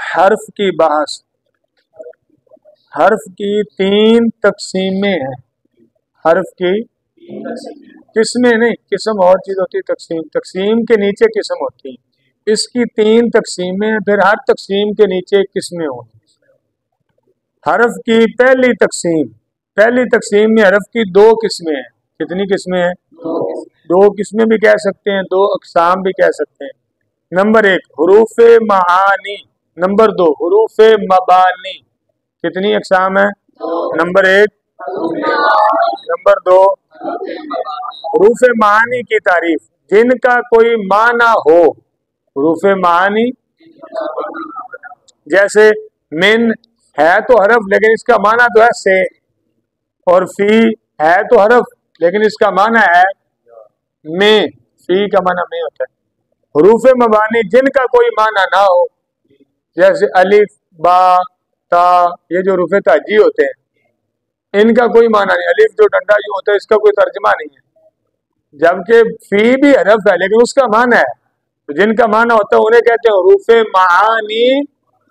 हर्फ की बहस। हर्फ की 3 तकसीमें हैं। हर्फ की किस्में नहीं, किस्म और चीज होती है, तकसीम, तकसीम के नीचे किस्म होती है। इसकी 3 तकसीमें, फिर हर तकसीम के नीचे किस्में होंगी। हर्फ की पहली तकसीम में हर्फ की 2 किस्में हैं। कितनी किस्में हैं? 2 किस्में भी कह सकते हैं, 2 अकसाम भी कह सकते हैं। नंबर 1 हुरूफे मानी, नंबर 2 हुरूफे मबानी। कितनी अकसाम है? Number 1, number 2। हुरूफे मानी की तारीफ, जिनका कोई माना हो। हुरूफे मानी जैसे मिन है तो हरफ, लेकिन इसका माना तो है से, और फी है तो हरफ, लेकिन इसका माना है में। फी का माना में होता है। हुरूफे मबानी जिनका कोई माना ना हो, जैसे अलिफ, बा, ता, ये जो हुरूफे ताजी होते हैं, इनका कोई माना नहीं। अलिफ जो डंडा यूं होता है, इसका कोई तर्जमा नहीं है। जबकि फी भी हरफ है, लेकिन उसका माना है। तो जिनका माना होता है उन्हें कहते हैं हुरूफे मानी,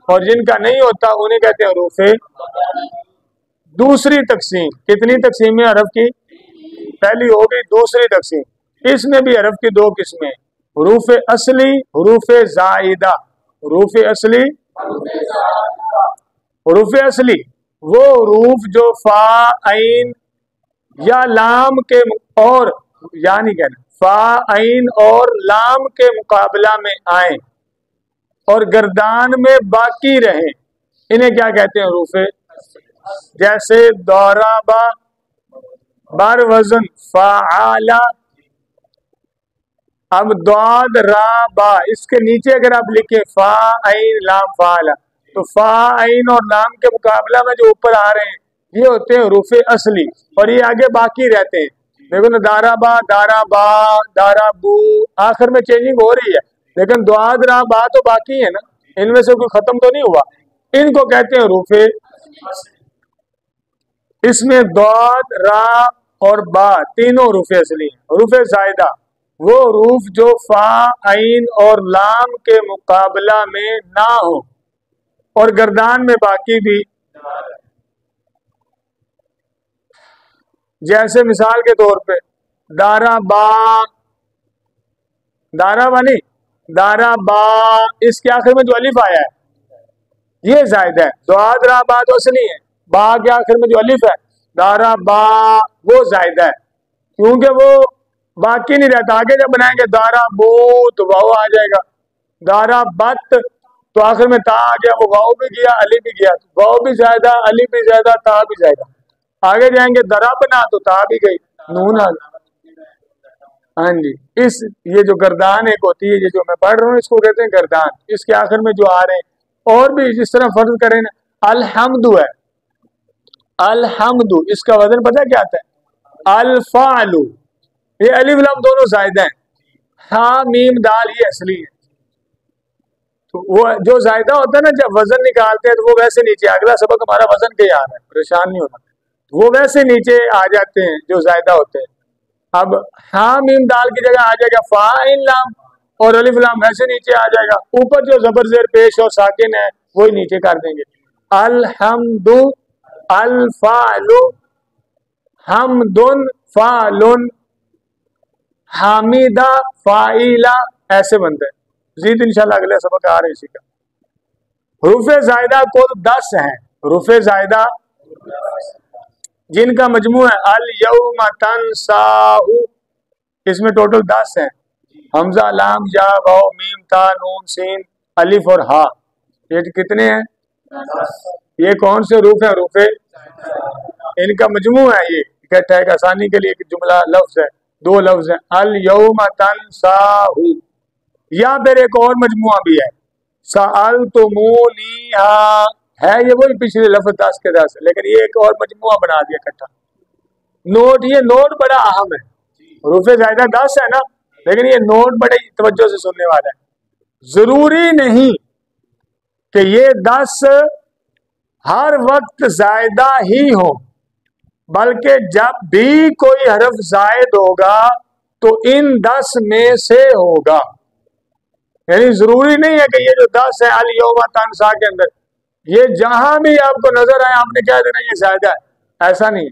और जिनका नहीं होता उन्हें कहते हैं हुरूफे। दूसरी तकसीम, कितनी तकसीम है हरफ की? पहली हो गई। दूसरी तकसीम, इसमें भी हरफ की 2 किस्में, हुरूफ असली, हुरूफ जायदा। हुरूफ असली, हुरूफ असली वो हुरूफ जो फा, ऐन या लाम के, और या नहीं कहना, फा, ऐन और लाम के मुकाबला में आए और गर्दान में बाकी रहे, इन्हें क्या कहते हैं? हुरूफ। जैसे दौराबा बर वजन फ़ाआला। अब दाद रा बा, इसके नीचे अगर आप लिखे फा ऐन लाम फ़ाअला, तो फा ऐन और लाम के मुकाबला में जो ऊपर आ रहे हैं ये होते हैं हुरूफ असली, और ये आगे बाकी रहते हैं। देखो ना, दाराबा, दाराबा, दाराबू, आखिर में चेंजिंग हो रही है, लेकिन दाद रा बा तो बाकी है ना, इनमें से कोई खत्म तो नहीं हुआ। इनको कहते हैं हुरूफ। इसमें दाद, रा और बा तीनों हुरूफ असली हैं। हुरूफ जायदा वो हुरूफ जो फा, ऐन और लाम के मुकाबला में ना हो और गर्दान में बाकी भी। जैसे मिसाल के तौर पे दारा बा, दारा बा नहीं, दारा बा, इसके आखिर में जो अलिफ आया है ये जायदा है। दाद रा बा तो असली है, बा के आखिर में जो अलिफ है दारा बा वो जायदा है, क्योंकि वो बाकी नहीं रहता। आगे जब बनाएंगे दारा बो तो वाव आ जाएगा, दारा बत तो आखिर में ता आ गया, वो वाव भी गया, अली भी गया, वाव भी ज्यादा, अली भी ज्यादा, ता भी ज्यादा। आगे जाएंगे दरा बना तो ता भी गई, नून आ गया। हाँ जी, इस ये जो गर्दान एक होती है, ये जो मैं पढ़ रहा हूँ इसको कहते हैं गर्दान। इसके आखिर में जो आ रहे हैं, और भी जिस तरह फर्ज करें ना, अलहम्दु है, अलहम्दु, इसका वजन पता क्या आता है? अल्फालु। ये अलिफ लम दोनों जायदा हैं, हाँ मीम दाल ये असली है। तो वो जो जायदा होता है ना, जब वजन निकालते हैं तो वो वैसे नीचे, अगला सबक हमारा वजन के आ रहा है, परेशान नहीं होना, वो वैसे नीचे आ जाते हैं जो जायदा होते हैं। अब हाँ मीम दाल की जगह आ जाएगा फा इन लाम, और अलिफ लाम वैसे नीचे आ जाएगा। ऊपर जो जबर जेर पेश और साकिन है वही नीचे कर देंगे। अलहम्दु, अल्फालु, हमदुन, फालुन, हामिदा, फाइला, ऐसे बनते हैं। जीद इंशाल्लाह अगले सबक आ रहे इसी का। हुरूफ जायदा कुल 10 हैं। हुरूफ जायदा जिनका मजमू है अल यौम तनसाहु, इसमें टोटल 10 हैं। हमजा, लाम, या, वाव, मीम, ता, नून, सीन, अलिफ और हा, ये कितने हैं? ये कौन से हुरूफ है? हुरूफ इनका मजमू है। ये इकट्ठा एक आसानी के लिए एक जुमला लफ्ज है, 2 लफ्ज है, अल यौम तनसाहु। या फिर एक और मजमुआ भी है, सअलतुमूनीहा, है ये वही पिछले लफ्ज 10 के 10, लेकिन ये एक और मजमुआ बना दिया इकट्ठा। नोट, ये नोट बड़ा अहम है। हुरूफ जायदा 10 है ना, लेकिन ये नोट बड़े तवज्जो से सुनने वाला है। जरूरी नहीं कि ये 10 हर वक्त जायदा ही हो, बल्कि जब भी कोई हरफ जायद होगा तो इन 10 में से होगा। यानी जरूरी नहीं है कि ये जो 10 है अल यौमा तनसा के अंदर, ये जहां भी आपको नजर आए आपने क्या देना ये जायदा है, ऐसा नहीं।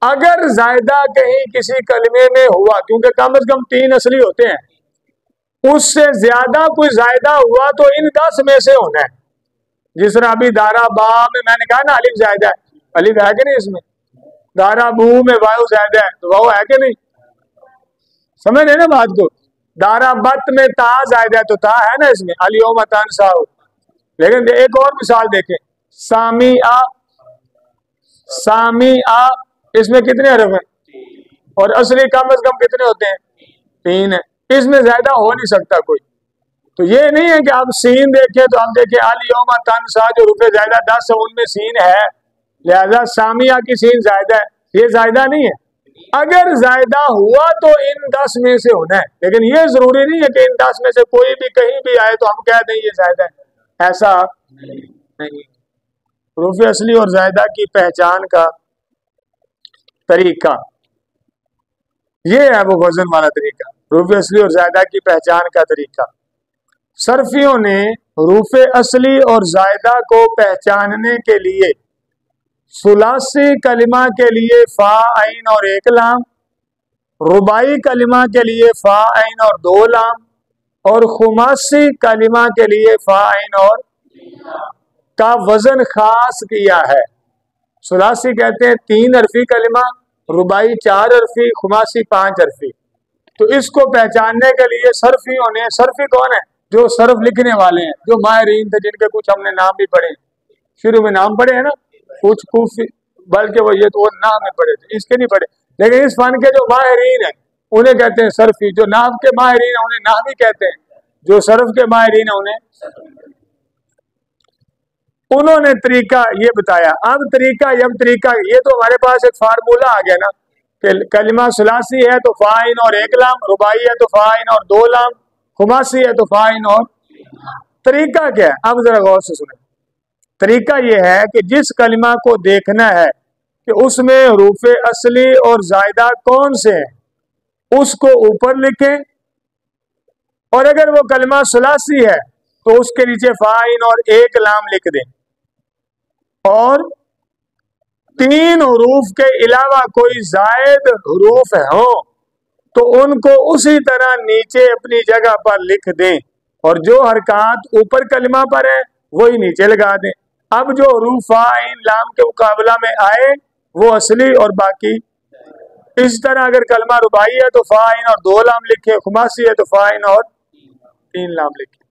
अगर जायदा कहीं किसी कलमे में हुआ, क्योंकि कम से कम 3 असली होते हैं, उससे ज्यादा कोई जायदा हुआ तो इन 10 में से होना है। जिस तरह अभी दारा बा में मैंने कहा ना अलिफ जायदा है, अलिफ है कि नहीं इसमें? दारा बू में वायु जायदा है, तो वायु है कि नहीं? समझ रहे ना बात को? दारा बत में ता जायदा है, तो ता है ना इसमें, अलियोम तनसाउ। लेकिन एक और मिसाल देखें, सामी आ, सामी आ, इसमें कितने हरफ हैं? और असली कम से कम कितने होते हैं? 3 है। इसमें ज्यादा हो नहीं सकता कोई। तो ये नहीं है कि आप सीन देखें तो हम देखें अल यौमा तनसा जो रुपए ज्यादा 10 है उनमें सीन है, लिहाजा सामिया की सीन ज्यादा है, ये ज्यादा नहीं है। अगर ज्यादा हुआ तो इन 10 में से होना है, लेकिन ये जरूरी नहीं है कि इन 10 में से कोई भी कहीं भी आए तो हम कह दें ये ज्यादा है, ऐसा नहीं। रूफ असली और ज्यादा की पहचान का तरीका ये है, वो वजन वाला तरीका, रूफ असली और ज्यादा की पहचान का तरीका। सर्फियों ने रूफ असली और जायदा को पहचानने के लिए सुलासी कलिमा के लिए फा आइन और 1 लाम, रुबाई कलिमा के लिए फा आइन और 2 लाम, और खुमासी कलिमा के लिए फा आइन और का वजन खास किया है। सुलासी कहते हैं 3 हरफी कलिमा, रुबाई 4 हरफी, खुमासी 5 हरफी। तो इसको पहचानने के लिए सर्फियों ने, सर्फी कौन है? जो सर्फ लिखने वाले हैं, जो माहिरीन थे, जिनके कुछ हमने नाम भी पढ़े, शुरू में नाम पढ़े हैं ना, कुछ कूफी, बल्कि वो ये तो नाम में पढ़े थे, इसके नहीं पढ़े। लेकिन इस फन के जो माहिरीन है उन्हें कहते हैं सर्फी। जो नाम के माहिरीन है उन्हें नाहवी कहते हैं, जो सर्फ के माहिरीन है उन्होंने तरीका ये बताया। अब तरीका ये तो हमारे पास एक फार्मूला आ गया ना कि कलिमा सुलासी है तो फाइन और 1 लाम, रुबाई है तो फाइन और 2 लाम, खुमासी है तो फाइन और। तरीका क्या है? अब जरा गौर से सुने। तरीका यह है कि जिस कलिमा को देखना है कि उसमें रूफे असली और जायदा कौन से हैं, उसको ऊपर लिखें, और अगर वो कलिमा सुलासी है तो उसके नीचे फाइन और 1 लाम लिख दें, और 3 हरूफ के अलावा कोई जायद हरूफ हो तो उनको उसी तरह नीचे अपनी जगह पर लिख दें, और जो हरकत ऊपर कलिमा पर है वही नीचे लगा दें। अब जो हरूफ फाइन लाम के मुकाबला में आए वो असली और बाकी। इस तरह अगर कलमा रुबाई है तो फाइन और 2 लाम लिखे, खुमासी है तो फाइन और 3 लाम लिखे।